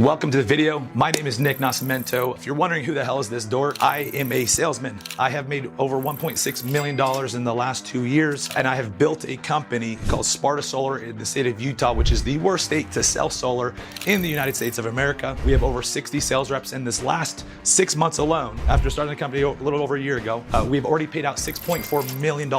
Welcome to the video. My name is Nick Nascimento. If you're wondering who the hell is this dork, I am a salesman. I have made over $1.6 million in the last 2 years, and I have built a company called Sparta Solar in the state of Utah, which is the worst state to sell solar in the United States of America. We have over 60 sales reps in this last 6 months alone. After starting the company a little over a year ago, we've already paid out $6.4 million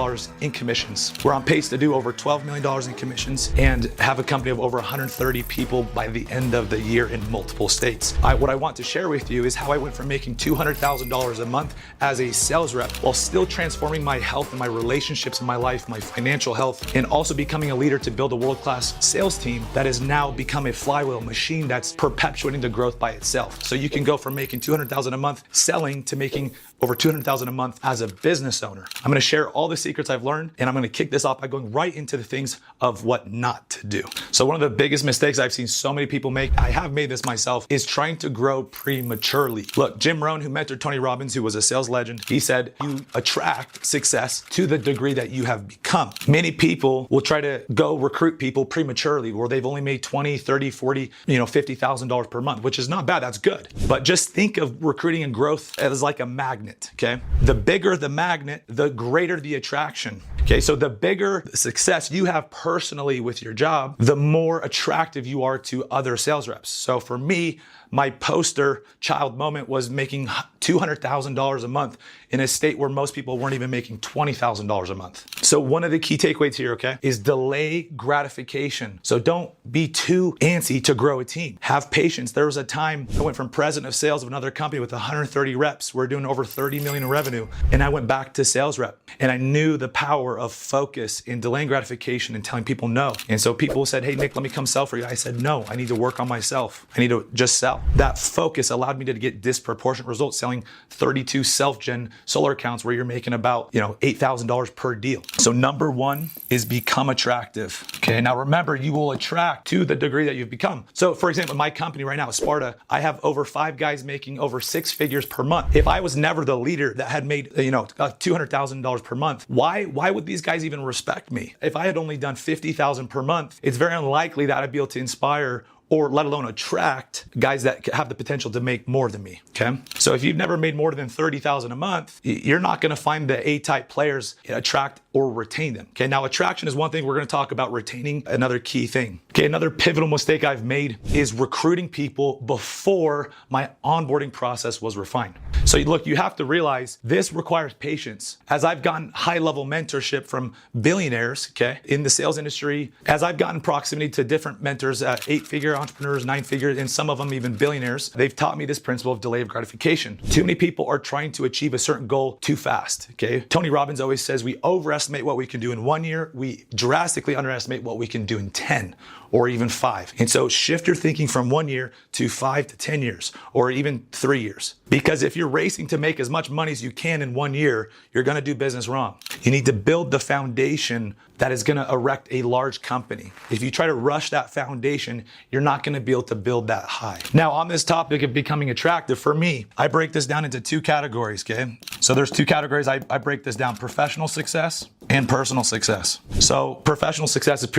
in commissions. We're on pace to do over $12 million in commissions and have a company of over 130 people by the end of the year in multiple states. What I want to share with you is how I went from making $200,000 a month as a sales rep while still transforming my health and my relationships in my life, my financial health, and also becoming a leader to build a world-class sales team that has now become a flywheel machine that's perpetuating the growth by itself. So you can go from making $200,000 a month selling to making over $200,000 a month as a business owner. I'm gonna share all the secrets I've learned, and I'm gonna kick this off by going right into the things of what not to do. So one of the biggest mistakes I've seen so many people make, I have made this myself, is trying to grow prematurely. Look, Jim Rohn, who mentored Tony Robbins, who was a sales legend, he said, you attract success to the degree that you have become. Many people will try to go recruit people prematurely where they've only made 20, 30, 40, $50,000 per month, which is not bad, that's good. But just think of recruiting and growth as like a magnet, okay? The bigger the magnet, the greater the attraction. Okay, so the bigger the success you have personally with your job, the more attractive you are to other sales reps. So for me, my poster child moment was making $200,000 a month in a state where most people weren't even making $20,000 a month. So one of the key takeaways here, okay, is delay gratification. So don't be too antsy to grow a team. Have patience. There was a time I went from president of sales of another company with 130 reps. We're doing over 30 million in revenue. And I went back to sales rep. And I knew the power of focus in delaying gratification and telling people no. And so people said, hey, Nick, let me come sell for you. I said, no, I need to work on myself. I need to just sell. That focus allowed me to get disproportionate results selling 32 self-gen solar accounts where you're making about, $8,000 per deal. So number one is become attractive. Okay, now remember, you will attract to the degree that you've become. So for example, my company right now, Sparta, I have over 5 guys making over 6 figures per month. If I was never the leader that had made, $200,000 per month, why would these guys even respect me? If I had only done $50,000 per month, it's very unlikely that I'd be able to inspire or let alone attract guys that have the potential to make more than me, okay? So if you've never made more than $30,000 a month, you're not gonna find the A-type players, attract or retain them, okay? Now attraction is one thing. We're gonna talk about retaining, another key thing. Okay, another pivotal mistake I've made is recruiting people before my onboarding process was refined. So look, you have to realize this requires patience. As I've gotten high-level mentorship from billionaires, okay, in the sales industry, as I've gotten proximity to different mentors, 8-figure entrepreneurs, 9-figure, and some of them even billionaires, they've taught me this principle of delay of gratification. Too many people are trying to achieve a certain goal too fast, okay? Tony Robbins always says we overestimate what we can do in 1 year, we drastically underestimate what we can do in 10 or even 5. And so shift your thinking from 1 year to 5 to 10 years, or even 3 years. Because if you're racing to make as much money as you can in 1 year, you're gonna do business wrong. You need to build the foundation that is gonna erect a large company. If you try to rush that foundation, you're not gonna be able to build that high. Now, on this topic of becoming attractive, for me, I break this down into 2 categories, okay? So there's 2 categories. I break this down: professional success and personal success. So professional success is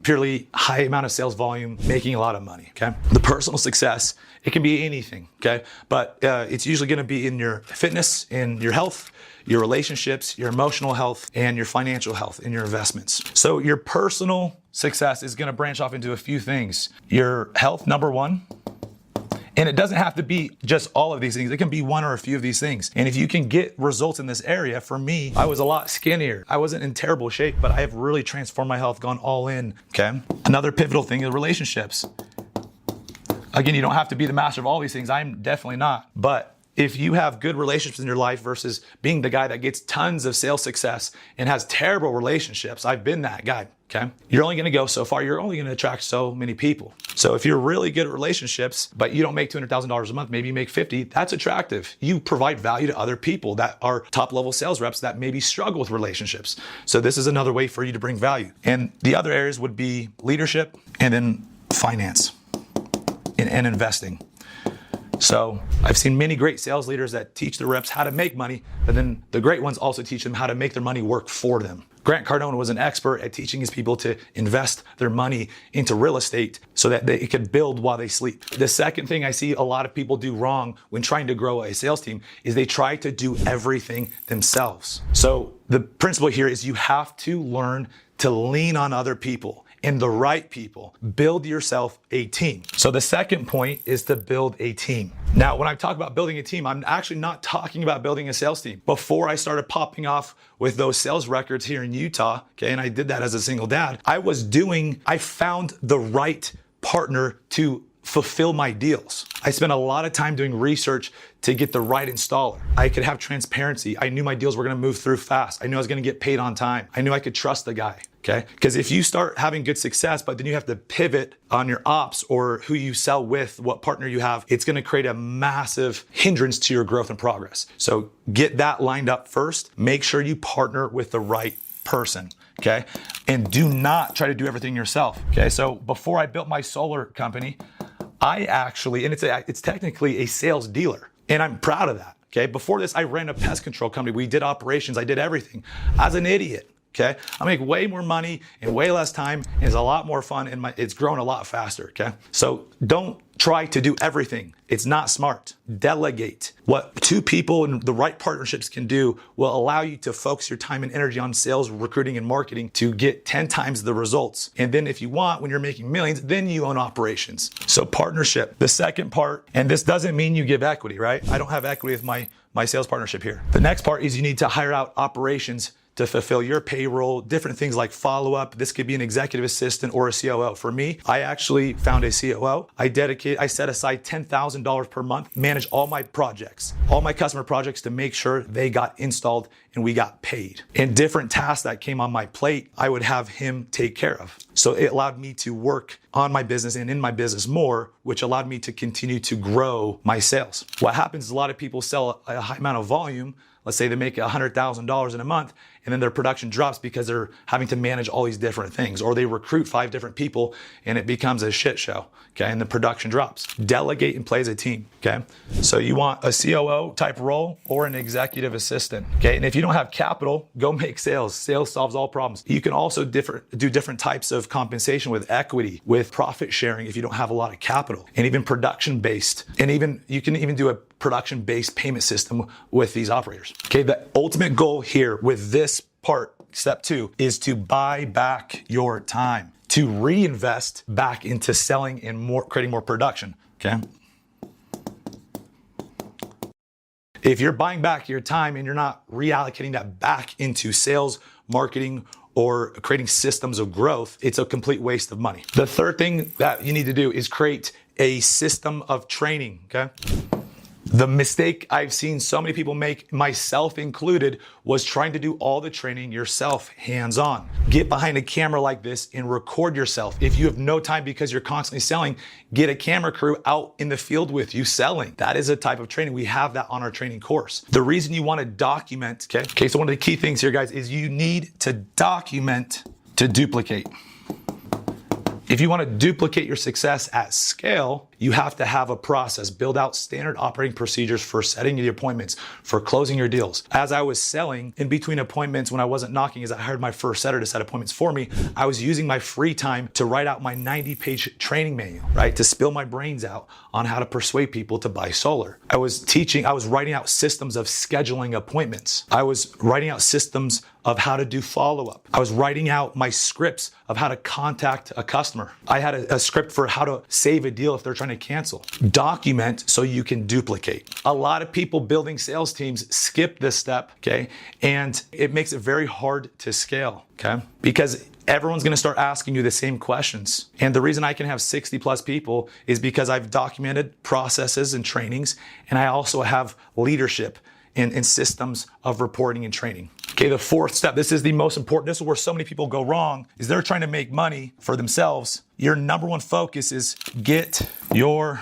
purely high amount of sales volume, making a lot of money, okay? The personal success, it can be anything, okay? But it's usually gonna be in your fitness, in your health, your relationships, your emotional health, and your financial health, and your investments. So your personal success is gonna branch off into a few things. Your health, number one. And it doesn't have to be just all of these things. It can be one or a few of these things. And if you can get results in this area, for me, I was a lot skinnier. I wasn't in terrible shape, but I have really transformed my health, gone all in, okay? Another pivotal thing is relationships. Again, you don't have to be the master of all these things. I'm definitely not. But if you have good relationships in your life versus being the guy that gets tons of sales success and has terrible relationships, I've been that guy, okay? You're only gonna go so far. You're only gonna attract so many people. So if you're really good at relationships, but you don't make $200,000 a month, maybe you make 50, that's attractive. You provide value to other people that are top-level sales reps that maybe struggle with relationships. So this is another way for you to bring value. And the other areas would be leadership and then finance and investing. So I've seen many great sales leaders that teach the reps how to make money, but then the great ones also teach them how to make their money work for them. Grant Cardone was an expert at teaching his people to invest their money into real estate so that they could build while they sleep. The second thing I see a lot of people do wrong when trying to grow a sales team is they try to do everything themselves. So the principle here is you have to learn to lean on other people and the right people. Build yourself a team. So the second point is to build a team. Now, when I talk about building a team, I'm actually not talking about building a sales team. Before I started popping off with those sales records here in Utah, okay, and I did that as a single dad, I found the right partner to fulfill my deals. I spent a lot of time doing research to get the right installer. I could have transparency. I knew my deals were gonna move through fast. I knew I was gonna get paid on time. I knew I could trust the guy, okay? Because if you start having good success, but then you have to pivot on your ops or who you sell with, what partner you have, it's gonna create a massive hindrance to your growth and progress. So get that lined up first. Make sure you partner with the right person, okay? And do not try to do everything yourself, okay? So before I built my solar company, I actually, and it's technically a sales dealer, and I'm proud of that, okay? Before this, I ran a pest control company. We did operations, I did everything. I was an idiot, okay? I make way more money in way less time, and it's a lot more fun, and it's grown a lot faster, okay? So don't try to do everything. It's not smart. Delegate. What two people and the right partnerships can do will allow you to focus your time and energy on sales, recruiting, and marketing to get 10 times the results. And then if you want, when you're making millions, then you own operations. So partnership. The second part, and this doesn't mean you give equity, right? I don't have equity with my sales partnership here. The next part is you need to hire out operations to fulfill your payroll, different things like follow-up. This could be an executive assistant or a COO. For me, I actually found a COO. I set aside $10,000 per month, manage all my projects, all my customer projects to make sure they got installed and we got paid. And different tasks that came on my plate, I would have him take care of. So it allowed me to work on my business and in my business more, which allowed me to continue to grow my sales. What happens is a lot of people sell a high amount of volume. Let's say they make $100,000 in a month, and then their production drops because they're having to manage all these different things, or they recruit 5 different people and it becomes a shit show, okay? And the production drops. Delegate and play as a team, okay? So you want a COO type role or an executive assistant, okay? And if you don't have capital, go make sales. Sales solves all problems. You can also do different types of compensation with equity, with profit sharing if you don't have a lot of capital, and even production based. And even you can even do a production-based payment system with these operators. Okay, the ultimate goal here with this part, step 2, is to buy back your time, to reinvest back into selling and creating more production, okay? If you're buying back your time and you're not reallocating that back into sales, marketing, or creating systems of growth, it's a complete waste of money. The third thing that you need to do is create a system of training, okay? The mistake I've seen so many people make, myself included, was trying to do all the training yourself, hands-on. Get behind a camera like this and record yourself. If you have no time because you're constantly selling, get a camera crew out in the field with you selling. That is a type of training. We have that on our training course. The reason you want to document, okay, so one of the key things here, guys, is you need to document to duplicate. If you want to duplicate your success at scale, you have to have a process. Build out standard operating procedures for setting the appointments, for closing your deals. As I was selling, in between appointments when I wasn't knocking, as I hired my first setter to set appointments for me, I was using my free time to write out my 90-page training manual, right? To spill my brains out on how to persuade people to buy solar. I was writing out systems of scheduling appointments. I was writing out systems of how to do follow-up. I was writing out my scripts of how to contact a customer. I had a script for how to save a deal if they're trying to cancel. Document so you can duplicate. A lot of people building sales teams skip this step, okay? And it makes it very hard to scale, okay? Because everyone's gonna start asking you the same questions. And the reason I can have 60 plus people is because I've documented processes and trainings, and I also have leadership and systems of reporting and training. Okay, the fourth step, this is the most important. This is where so many people go wrong, is they're trying to make money for themselves. Your number one focus is get your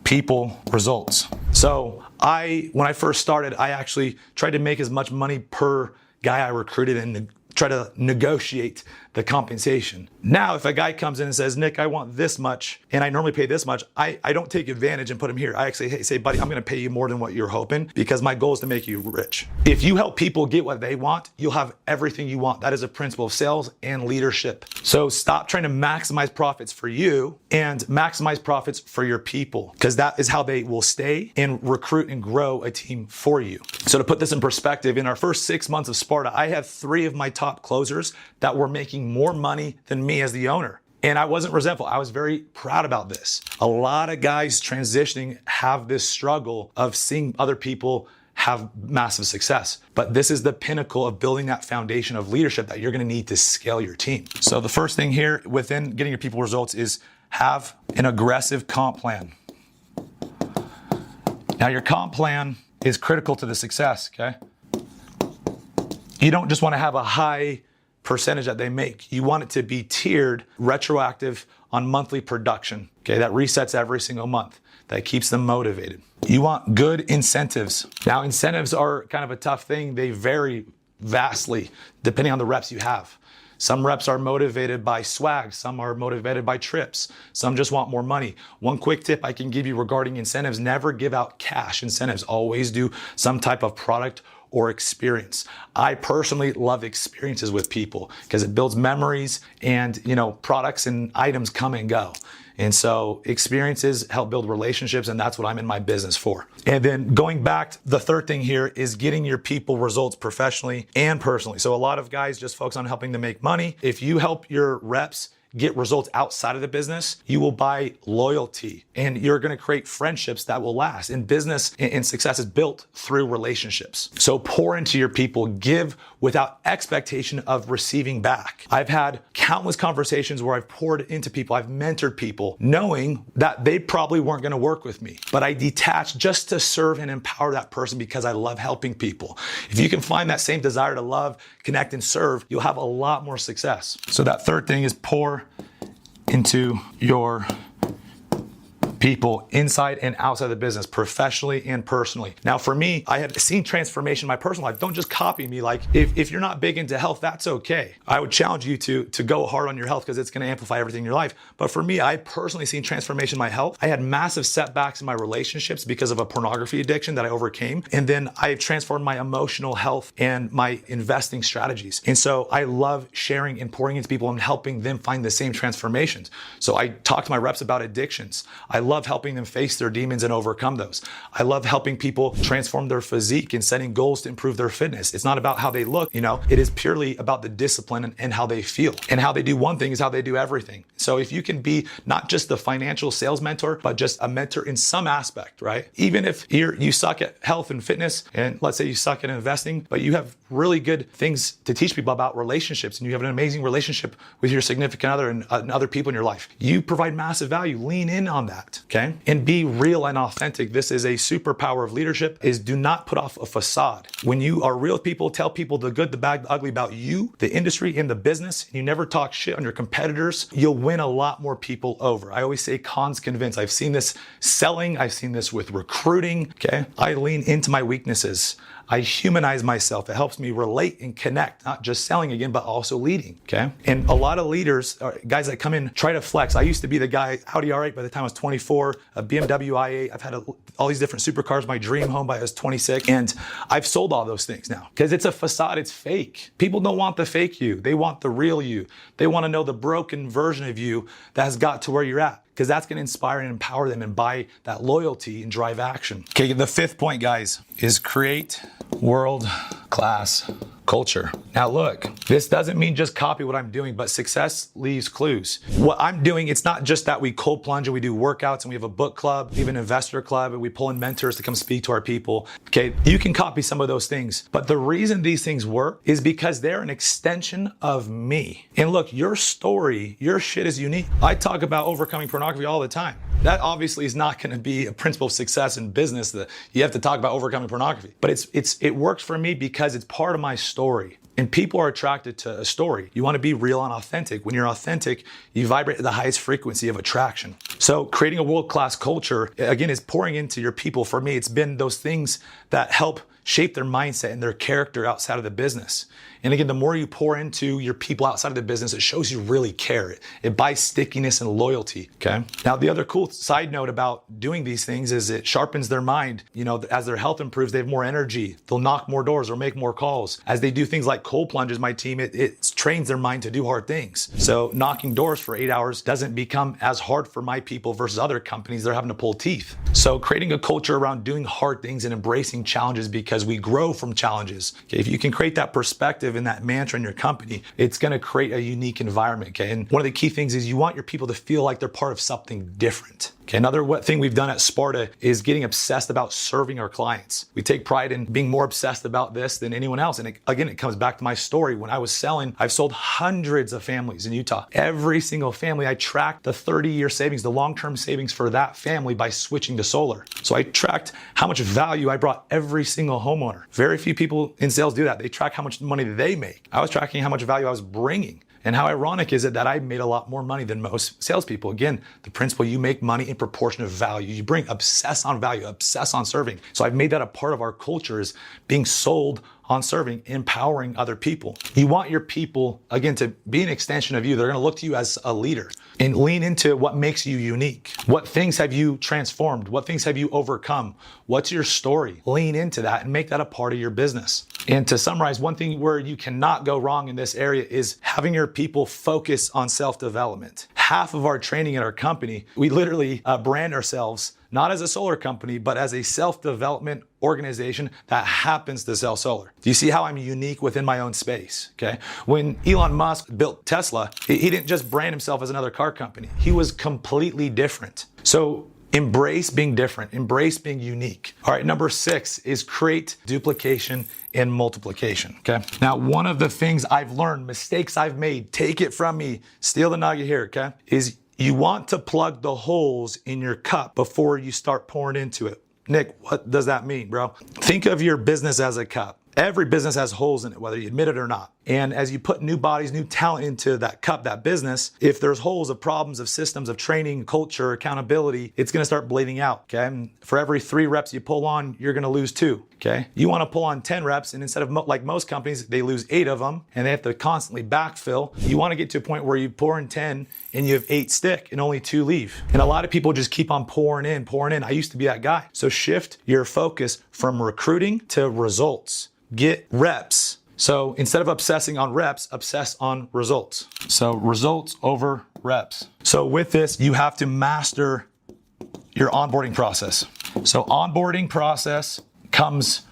people results. So when I first started, I actually tried to make as much money per guy I recruited and try to negotiate the compensation. Now, if a guy comes in and says, Nick, I want this much, and I normally pay this much, I don't take advantage and put him here. I actually say, buddy, I'm gonna pay you more than what you're hoping because my goal is to make you rich. If you help people get what they want, you'll have everything you want. That is a principle of sales and leadership. So stop trying to maximize profits for you and maximize profits for your people, because that is how they will stay and recruit and grow a team for you. So to put this in perspective, in our first 6 months of Sparta, I had 3 of my top closers that were making more money than me as the owner. And I wasn't resentful. I was very proud about this. A lot of guys transitioning have this struggle of seeing other people have massive success. But this is the pinnacle of building that foundation of leadership that you're gonna need to scale your team. So the first thing here within getting your people results is have an aggressive comp plan. Now your comp plan is critical to the success, okay? You don't just wanna have a high percentage that they make. You want it to be tiered, retroactive on monthly production, okay? That resets every single month. That keeps them motivated. You want good incentives. Now, incentives are kind of a tough thing. They vary vastly depending on the reps you have. Some reps are motivated by swag. Some are motivated by trips. Some just want more money. One quick tip I can give you regarding incentives: never give out cash incentives. Always do some type of product or experience. I personally love experiences with people because it builds memories, and products and items come and go. And so experiences help build relationships, and that's what I'm in my business for. And then going back, the third thing here is getting your people results professionally and personally. So a lot of guys just focus on helping them make money. If you help your reps get results outside of the business, you will buy loyalty and you're going to create friendships that will last. And business and success is built through relationships. So pour into your people, give without expectation of receiving back. I've had countless conversations where I've poured into people, I've mentored people, knowing that they probably weren't going to work with me, but I detached just to serve and empower that person because I love helping people. If you can find that same desire to love, connect, and serve, you'll have a lot more success. So that third thing is pour into your people inside and outside the business, professionally and personally. Now for me, I have seen transformation in my personal life. Don't just copy me. Like if you're not big into health, that's okay. I would challenge you to go hard on your health because it's going to amplify everything in your life. But for me, I personally seen transformation in my health. I had massive setbacks in my relationships because of a pornography addiction that I overcame. And then I've transformed my emotional health and my investing strategies. And so I love sharing and pouring into people and helping them find the same transformations. So I talk to my reps about addictions. I love helping them face their demons and overcome those. I love helping people transform their physique and setting goals to improve their fitness. It's not about how they look, it is purely about the discipline and how they feel. And how they do one thing is how they do everything. So if you can be not just the financial sales mentor, but just a mentor in some aspect, right? Even if you suck at health and fitness, and let's say you suck at investing, but you have really good things to teach people about relationships, and you have an amazing relationship with your significant other and other people in your life, you provide massive value. Lean in on that. Okay? And be real and authentic. This is a superpower of leadership, is do not put off a facade. When you are real with people, tell people the good, the bad, the ugly about you, the industry, and the business, and you never talk shit on your competitors, you'll win a lot more people over. I always say cons convince. I've seen this selling. I've seen this with recruiting. Okay? I lean into my weaknesses. I humanize myself. It helps me relate and connect, not just selling again, but also leading, okay? And a lot of leaders, guys that come in, try to flex. I used to be the guy, Audi R8 by the time I was 24, a BMW i8. I've had all these different supercars, my dream home by I was 26. And I've sold all those things now because it's a facade, it's fake. People don't want the fake you. They want the real you. They want to know the broken version of you that has got to where you're at, because that's going to inspire and empower them and buy that loyalty and drive action. Okay, the fifth point, guys, is create world-class culture. Now look, this doesn't mean just copy what I'm doing, but success leaves clues. What I'm doing, it's not just that we cold plunge and we do workouts and we have a book club, we have an investor club, and we pull in mentors to come speak to our people. Okay, you can copy some of those things, but the reason these things work is because they're an extension of me. And look, your story, your shit is unique. I talk about overcoming pornography all the time. That obviously is not going to be a principle of success in business, that you have to talk about overcoming pornography. But it works for me because it's part of my story. And people are attracted to a story. You want to be real and authentic. When you're authentic, you vibrate at the highest frequency of attraction. So creating a world-class culture, again, is pouring into your people. For me, it's been those things that help shape their mindset and their character outside of the business. And again, the more you pour into your people outside of the business, it shows you really care. It buys stickiness and loyalty, okay? Now, the other cool side note about doing these things is it sharpens their mind. You know, as their health improves, they have more energy. They'll knock more doors or make more calls. As they do things like cold plunges, my team, it trains their mind to do hard things. So knocking doors for 8 hours doesn't become as hard for my people versus other companies. They're having to pull teeth. So creating a culture around doing hard things and embracing challenges because we grow from challenges. Okay? If you can create that perspective and that mantra in your company, it's going to create a unique environment. Okay? And one of the key things is you want your people to feel like they're part of something different. Okay, another thing we've done at Sparta is getting obsessed about serving our clients. We take pride in being more obsessed about this than anyone else. And again, it comes back to my story. When I was selling, I've sold hundreds of families in Utah. Every single family, I tracked the 30-year savings, the long-term savings for that family by switching to solar. So I tracked how much value I brought every single homeowner. Very few people in sales do that. They track how much money they make. I was tracking how much value I was bringing. And how ironic is it that I made a lot more money than most salespeople? Again, the principle, you make money in proportion of value. You bring, obsess on value, obsess on serving. So I've made that a part of our culture, is being sold on serving, empowering other people. You want your people, again, to be an extension of you. They're gonna look to you as a leader and lean into what makes you unique. What things have you transformed? What things have you overcome? What's your story? Lean into that and make that a part of your business. And to summarize, one thing where you cannot go wrong in this area is having your people focus on self-development. Half of our training at our company, we literally brand ourselves not as a solar company, but as a self-development organization that happens to sell solar. Do you see how I'm unique within my own space? Okay. When Elon Musk built Tesla, he didn't just brand himself as another car company. He was completely different. So embrace being different, embrace being unique. All right, number 6 is create duplication and multiplication, okay? Now, one of the things I've learned, mistakes I've made, take it from me, steal the nugget here, okay, is you want to plug the holes in your cup before you start pouring into it. Nick, what does that mean, bro? Think of your business as a cup. Every business has holes in it, whether you admit it or not. And as you put new bodies, new talent into that cup, that business, if there's holes of problems, of systems, of training, culture, accountability, it's gonna start bleeding out, okay? And for every 3 reps you pull on, you're gonna lose 2, okay? You wanna pull on 10 reps, and instead of like most companies, they lose 8 of them, and they have to constantly backfill. You wanna get to a point where you pour in 10, and you have 8 stick, and only 2 leave. And a lot of people just keep on pouring in, pouring in. I used to be that guy. So shift your focus from recruiting to results. Get reps. So instead of obsessing on reps, obsess on results. So results over reps. So with this, you have to master your onboarding process. So onboarding process comes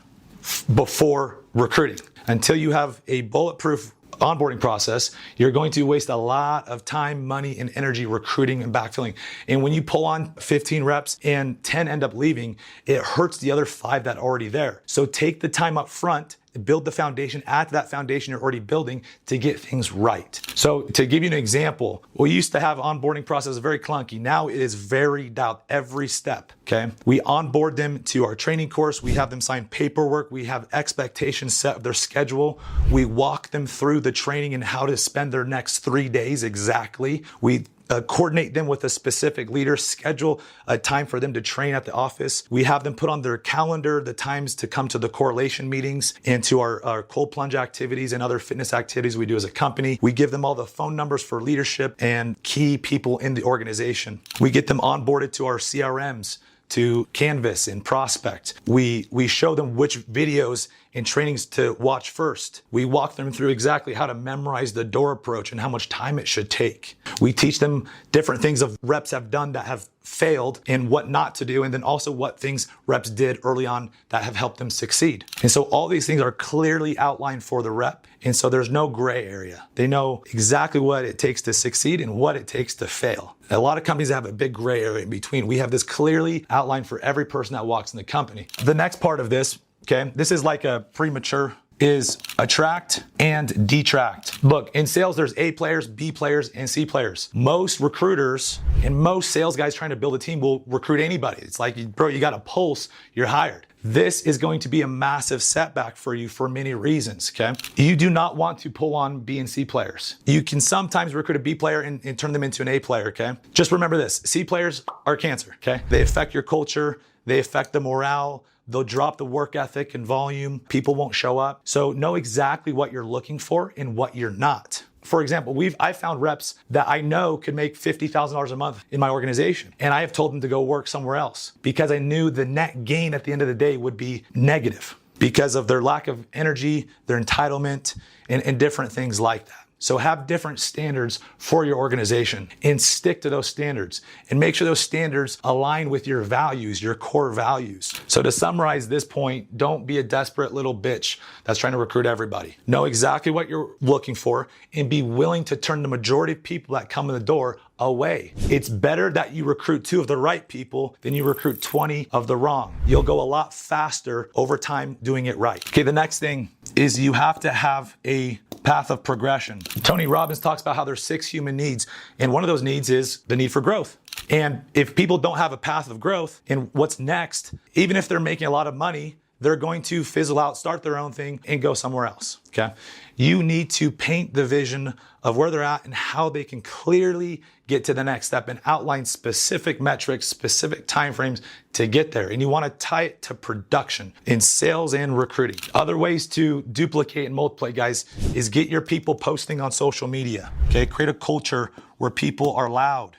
before recruiting. Until you have a bulletproof onboarding process, you're going to waste a lot of time, money, and energy recruiting and backfilling. And when you pull on 15 reps and 10 end up leaving, it hurts the other 5 that are already there. So take the time up front, build the foundation, add to that foundation you're already building to get things right. So to give you an example, we used to have onboarding process very clunky. Now it is very dialed every step, okay? We onboard them to our training course. We have them sign paperwork. We have expectations set of their schedule. We walk them through the training and how to spend their next 3 days exactly. We coordinate them with a specific leader, schedule a time for them to train at the office. We have them put on their calendar the times to come to the correlation meetings and to our cold plunge activities and other fitness activities we do as a company. We give them all the phone numbers for leadership and key people in the organization. We get them onboarded to our CRMs, to Canvas and Prospect. We show them which videos and trainings to watch first. We walk them through exactly how to memorize the door approach and how much time it should take. We teach them different things of reps have done that have failed and what not to do, and then also what things reps did early on that have helped them succeed. And so all these things are clearly outlined for the rep, and so there's no gray area. They know exactly what it takes to succeed and what it takes to fail. A lot of companies have a big gray area in between. We have this clearly outlined for every person that walks in the company. The next part of this, okay, this is like a premature, is attract and detract. Look, in sales, there's A players, B players, and C players. Most recruiters and most sales guys trying to build a team will recruit anybody. It's like, bro, you got a pulse, you're hired. This is going to be a massive setback for you for many reasons, okay? You do not want to pull on B and C players. You can sometimes recruit a B player and turn them into an A player, okay? Just remember this, C players are cancer, okay? They affect your culture, they affect the morale, they'll drop the work ethic and volume. People won't show up. So know exactly what you're looking for and what you're not. For example, I found reps that I know could make $50,000 a month in my organization. And I have told them to go work somewhere else because I knew the net gain at the end of the day would be negative because of their lack of energy, their entitlement, and different things like that. So have different standards for your organization and stick to those standards and make sure those standards align with your values, your core values. So to summarize this point, don't be a desperate little bitch that's trying to recruit everybody. Know exactly what you're looking for and be willing to turn the majority of people that come in the door away. It's better that you recruit 2 of the right people than you recruit 20 of the wrong. You'll go a lot faster over time doing it right. Okay, the next thing is you have to have a path of progression. Tony Robbins talks about how there's 6 human needs, and one of those needs is the need for growth. And if people don't have a path of growth and what's next, even if they're making a lot of money, they're going to fizzle out, start their own thing, and go somewhere else, okay? You need to paint the vision of where they're at and how they can clearly get to the next step and outline specific metrics, specific timeframes to get there. And you want to tie it to production in sales and recruiting. Other ways to duplicate and multiply, guys, is get your people posting on social media, okay? Create a culture where people are loud.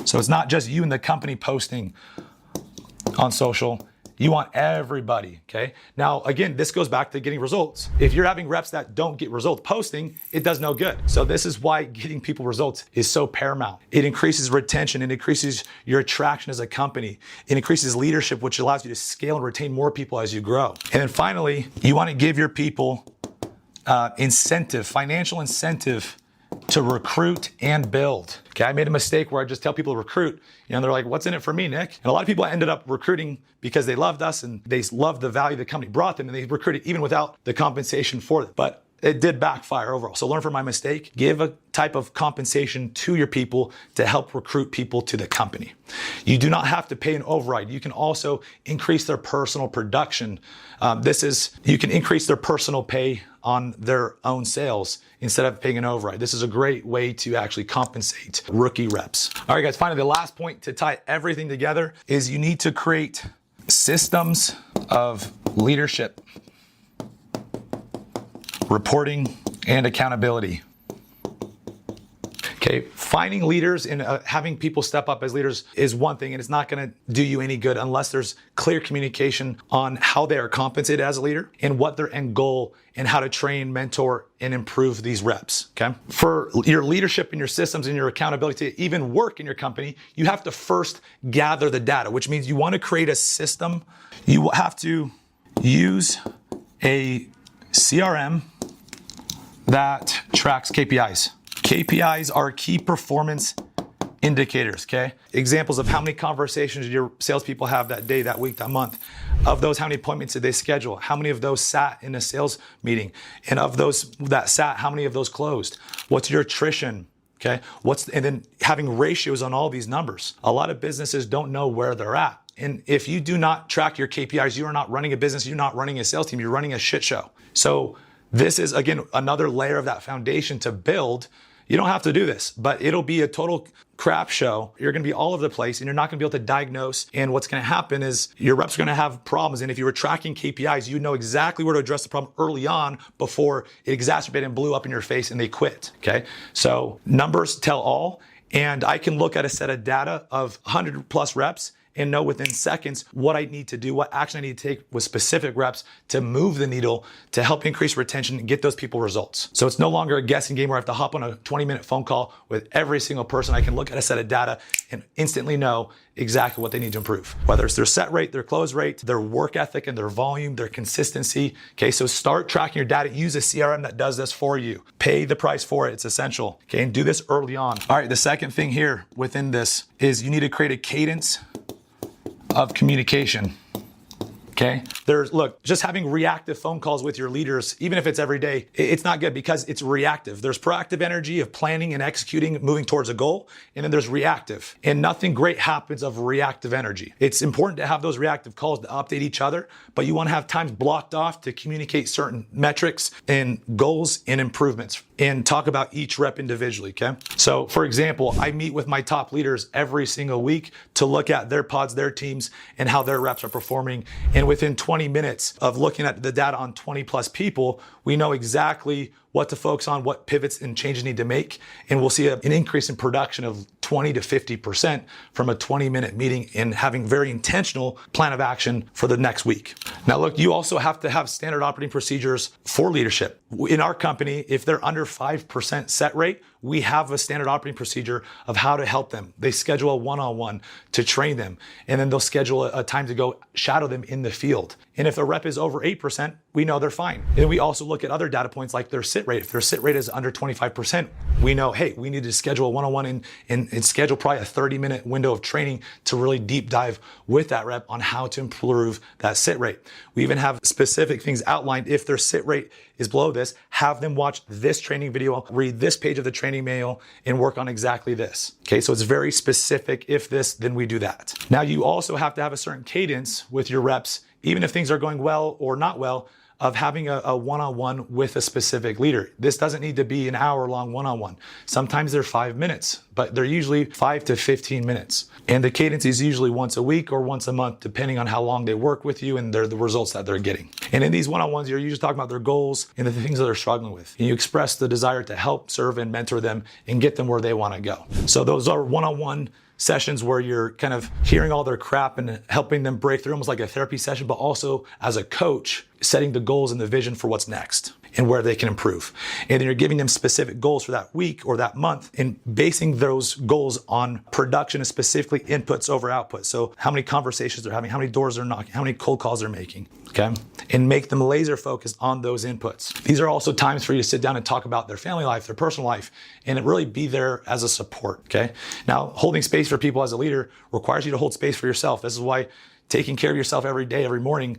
So it's not just you and the company posting on social. You want everybody, okay? Now, again, this goes back to getting results. If you're having reps that don't get results posting, it does no good. So this is why getting people results is so paramount. It increases retention, it increases your attraction as a company. It increases leadership, which allows you to scale and retain more people as you grow. And then finally, you wanna give your people financial incentive to recruit and build. Okay, I made a mistake where I just tell people to recruit, and they're like, what's in it for me, Nick? And a lot of people ended up recruiting because they loved us and they loved the value the company brought them, and they recruited even without the compensation for them. But it did backfire overall. So learn from my mistake. Give a type of compensation to your people to help recruit people to the company. You do not have to pay an override. You can also increase their personal production. You can increase their personal pay on their own sales instead of paying an override. This is a great way to actually compensate rookie reps. All right, guys, finally, the last point to tie everything together is you need to create systems of leadership, reporting, and accountability. Okay, finding leaders and having people step up as leaders is one thing, and it's not gonna do you any good unless there's clear communication on how they are compensated as a leader and what their end goal and how to train, mentor, and improve these reps, okay? For your leadership and your systems and your accountability to even work in your company, you have to first gather the data, which means you wanna create a system. You have to use a CRM that tracks KPIs. KPIs are key performance indicators, okay? Examples of how many conversations your salespeople have that day, that week, that month. Of those, how many appointments did they schedule? How many of those sat in a sales meeting? And of those that sat, how many of those closed? What's your attrition? Okay, and then having ratios on all these numbers. A lot of businesses don't know where they're at. And if you do not track your KPIs, you are not running a business, you're not running a sales team, you're running a shit show. So this is, again, another layer of that foundation to build. You don't have to do this, but it'll be a total crap show. You're gonna be all over the place and you're not gonna be able to diagnose. And what's gonna happen is your reps are gonna have problems. And if you were tracking KPIs, you know exactly where to address the problem early on before it exacerbated and blew up in your face and they quit, okay? So numbers tell all. And I can look at a set of data of 100 plus reps and know within seconds what I need to do, what action I need to take with specific reps to move the needle to help increase retention and get those people results. So it's no longer a guessing game where I have to hop on a 20-minute phone call with every single person. I can look at a set of data and instantly know exactly what they need to improve. Whether it's their set rate, their close rate, their work ethic and their volume, their consistency. Okay, so start tracking your data. Use a CRM that does this for you. Pay the price for it, it's essential. Okay, and do this early on. All right, the second thing here within this is you need to create a cadence of communication, okay? Look, just having reactive phone calls with your leaders, even if it's every day, it's not good because it's reactive. There's proactive energy of planning and executing, moving towards a goal, and then there's reactive. And nothing great happens of reactive energy. It's important to have those reactive calls to update each other, but you want to have times blocked off to communicate certain metrics and goals and improvements and talk about each rep individually, okay? So for example, I meet with my top leaders every single week to look at their pods, their teams, and how their reps are performing. And within 20 minutes of looking at the data on 20 plus people, we know exactly what to focus on, what pivots and changes need to make. And we'll see an increase in production of 20 to 50% from a 20-minute meeting and having very intentional plan of action for the next week. Now, look, you also have to have standard operating procedures for leadership. In our company, if they're under 5% set rate, we have a standard operating procedure of how to help them. They schedule a one-on-one to train them, and then they'll schedule a time to go shadow them in the field. And if the rep is over 8%, we know they're fine. And we also look at other data points like their sit rate. If their sit rate is under 25%, we know, hey, we need to schedule a one-on-one and schedule probably a 30-minute window of training to really deep dive with that rep on how to improve that sit rate. We even have specific things outlined. If their sit rate is below this, have them watch this training video, read this page of the training manual, and work on exactly this. Okay, so it's very specific. If this, then we do that. Now, you also have to have a certain cadence with your reps, even if things are going well or not well, of having a one-on-one with a specific leader. This doesn't need to be an hour-long one-on-one. Sometimes they're 5 minutes, but they're usually 5 to 15 minutes. And the cadence is usually once a week or once a month, depending on how long they work with you and the results that they're getting. And in these one-on-ones, you're usually talking about their goals and the things that they're struggling with. And you express the desire to help, serve, and mentor them and get them where they want to go. So those are one-on-one sessions where you're kind of hearing all their crap and helping them break through, almost like a therapy session, but also as a coach, setting the goals and the vision for what's next and where they can improve. And then you're giving them specific goals for that week or that month and basing those goals on production and specifically inputs over output. So how many conversations they're having, how many doors they're knocking, how many cold calls they're making, okay? And make them laser focused on those inputs. These are also times for you to sit down and talk about their family life, their personal life, and really be there as a support, okay? Now, holding space for people as a leader requires you to hold space for yourself. This is why taking care of yourself every day, every morning,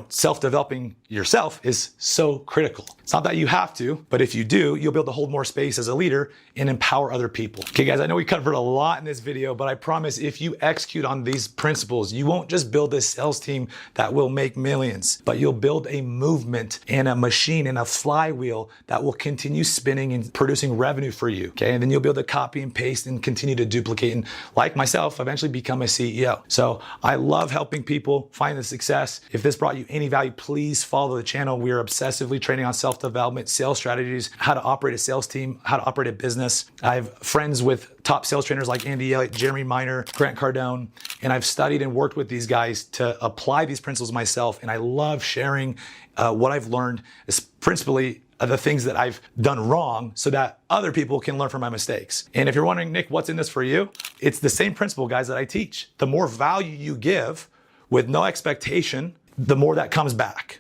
self-developing yourself is so critical. It's not that you have to, but if you do, you'll be able to hold more space as a leader and empower other people. Okay, guys, I know we covered a lot in this video, but I promise if you execute on these principles, you won't just build a sales team that will make millions, but you'll build a movement and a machine and a flywheel that will continue spinning and producing revenue for you, okay? And then you'll be able to copy and paste and continue to duplicate and, like myself, eventually become a CEO. So I love helping people find the success. If this brought you any value, please follow the channel. We are obsessively training on self-development, sales strategies, how to operate a sales team, how to operate a business. I have friends with top sales trainers like Andy Elliott, Jeremy Miner, Grant Cardone, and I've studied and worked with these guys to apply these principles myself. And I love sharing what I've learned, principally the things that I've done wrong so that other people can learn from my mistakes. And if you're wondering, Nick, what's in this for you? It's the same principle, guys, that I teach. The more value you give with no expectation, the more that comes back.